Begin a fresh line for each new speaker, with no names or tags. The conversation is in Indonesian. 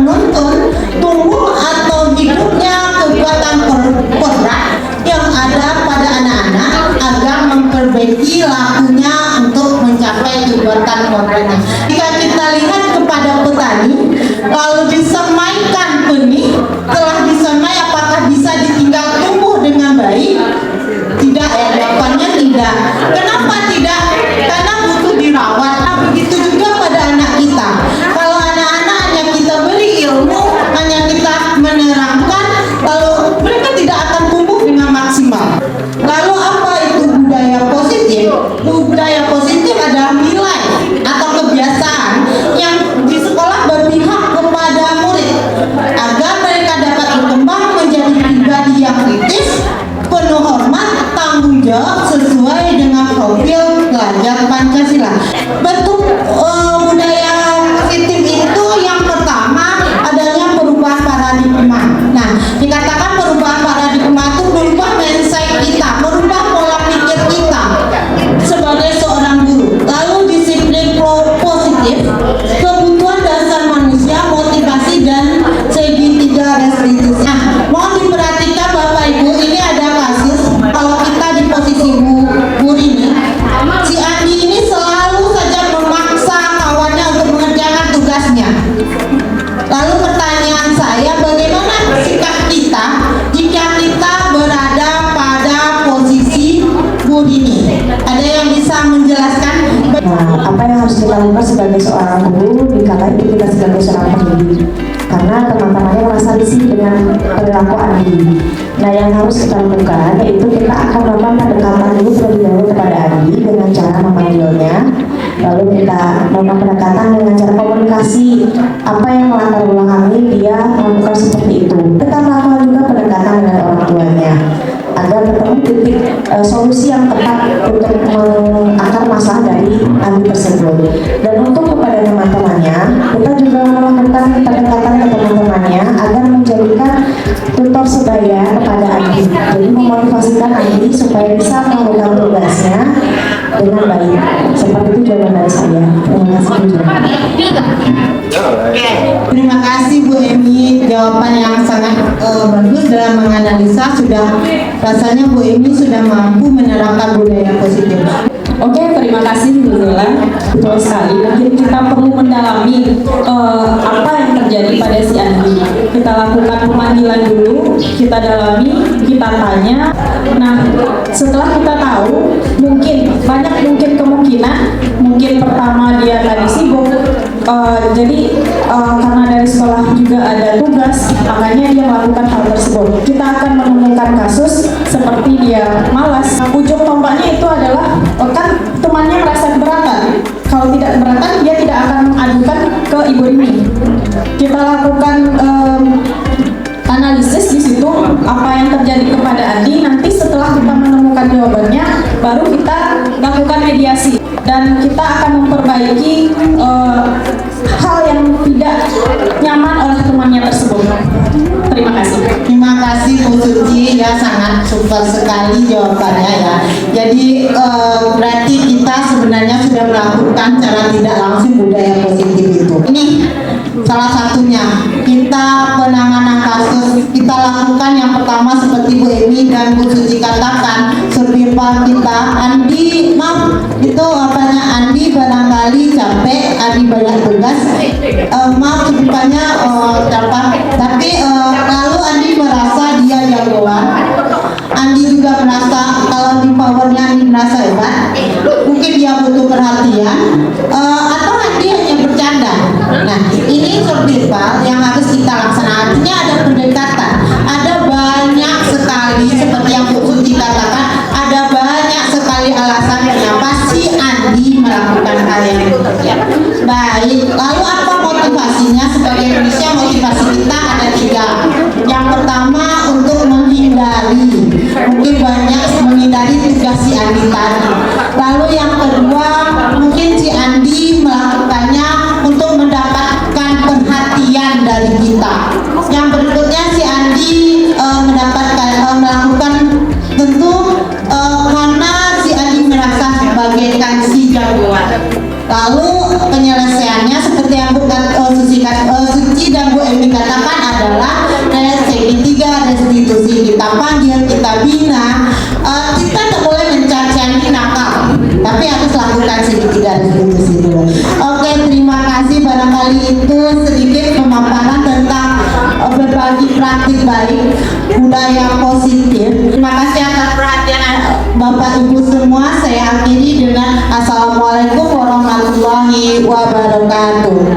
menuntun tumbuh atau hidupnya kekuatan kodrat yang ada pada anak-anak agar memperbaiki lakunya untuk mencapai kekuatan kodratnya. Jika kita lihat kepada petani, lalu disemaikan benih, telah disemai apakah bisa ditinggal tumbuh dengan baik? Tidak ya, jawabannya tidak. Kenapa tidak? Karena butuh dirawat. Nah, begitu juga pada anak kita. Kalau anak-anak hanya kita beri ilmu, hanya kita menerangkan, lalu mereka tidak akan tumbuh dengan maksimal. Lalu apa itu budaya positif? Budaya positif adalah nilai atau kebiasaan yang di sekolah berpihak kepada murid agar mereka dapat berkembang menjadi pribadi yang kritis, penuh hormat, tanggung jawab sesuai dengan profil pelajar Pancasila. Bentuk budaya positif itu yang pertama adanya perubahan paradigma. Nah, dikatakan perubahan paradigma itu merubah mindset kita, merubah pola pikir kita sebagai seorang guru. Lalu disiplin positif, kebutuhan dasar manusia, motivasi dan segitiga restitusi. Nah, mohon diperhatikan Bapak Ibu, ini ada kasus kalau kita di posisi Bu Rini, si Andi ini selalu saja memaksa kawannya untuk mengerjakan tugasnya. Lalu pertanyaan saya, bagaimana sikap kita jika kita berada pada posisi Bu Rini? Ada yang bisa menjelaskan?
Nah, apa yang harus kita lakukan sebagai seorang guru di kala itu kita sebagai seorang pendidik? Karena teman-temannya merasa risih dengan perilaku Andi. Nah, yang harus kita lakukan yaitu kita akan melakukan pendekatan dulu terlebih dahulu kepada Andi dengan cara memanggilnya. Lalu kita melakukan pendekatan dengan cara komunikasi apa yang melatar belakangi dia melakukan seperti itu. Kita melakukan juga pendekatan dengan orang tuanya agar ketemu titik solusi yang tepat untuk mengakar masalah dari Andi tersebut. Dan untuk kepada teman-temannya, kita juga melakukan pendekatan ke teman-temannya agar menjadikan tutor sebaya kepada Andi. Jadi memotivasikan Andi supaya bisa melakukan tugasnya dengan baik. Seperti itu jawaban dari saya. Terima kasih.
Terima kasih Bu Emi, jawaban yang sangat bagus dalam menganalisa. Rasanya Bu Emi sudah mampu menerapkan budaya positif.
Oke, terima kasih Bu Zola. Betul sekali. Mungkin kita perlu mendalami apa yang terjadi pada si Andi. Kita lakukan pemanggilan dulu, kita dalami, kita tanya. Nah, setelah kita tahu, mungkin kemungkinan, mungkin pertama dia tadi sibuk. Jadi karena dari sekolah juga ada tugas, makanya dia melakukan hal tersebut. Kita akan menemukan kasus seperti dia malas. Ujung tombaknya itu adalah kan temannya merasa keberatan. Kalau tidak keberatan, dia tidak akan mengadukan ke Ibu ini. Kita lakukan analisis di situ apa yang terjadi kepada Andi. Nanti setelah kita menemukan jawabannya, baru kita lakukan mediasi dan kita akan memperbaiki hal yang tidak nyaman oleh temannya tersebut. Terima kasih.
Terima kasih Bu Suci, ya sangat super sekali jawabannya ya. Jadi berarti kita sebenarnya sudah melakukan cara tidak langsung budaya positif itu. Ini salah satunya, kita penanganan kasus kita lakukan yang pertama seperti Bu Emi dan Bu Suci katakan, survival kita. Andi, maaf itu apanya, Andi barangkali capek, Andi banyak tugas, maaf survivalnya tapi lalu Andi merasa dia jagoan. Andi juga merasa kalau di powernya Andi merasa hebat, mungkin dia butuh perhatian, atau Andi hanya bercanda. Nah, ini survival yang harus kita laksanakan. Artinya ada pendekatan, ada banyak sekali seperti yang Bu Suci katakan, ada banyak sekali alasan kenapa si Andi melakukan hal yang demikian. Baik, lalu apa motivasinya? Sebagai Indonesia, motivasi kita ada 3. Yang pertama untuk menghindari, mungkin banyak menghindari tugas si Andi tadi. Lalu yang kedua, mungkin si Andi melakukannya untuk mendapatkan perhatian dari kita. Yang berikutnya si Andi melakukan tentu karena si Andi merasa bagaikan si jagoan. Lalu penyelesaiannya seperti yang Bu Suci dan Bu Emi dikatakan adalah segitiga restitusi. Kita panggil, kita bina, kita tak boleh mencaci nakal, tapi harus lakukan segitiga restitusi dulu. Oke, terima kasih. Barangkali itu sedikit pemaparan tentang berbagi praktik baik, budaya positif. Terima kasih atas perhatian Bapak Ibu semua. Saya akhiri dengan Assalamualaikum warahmatullahi wabarakatuh.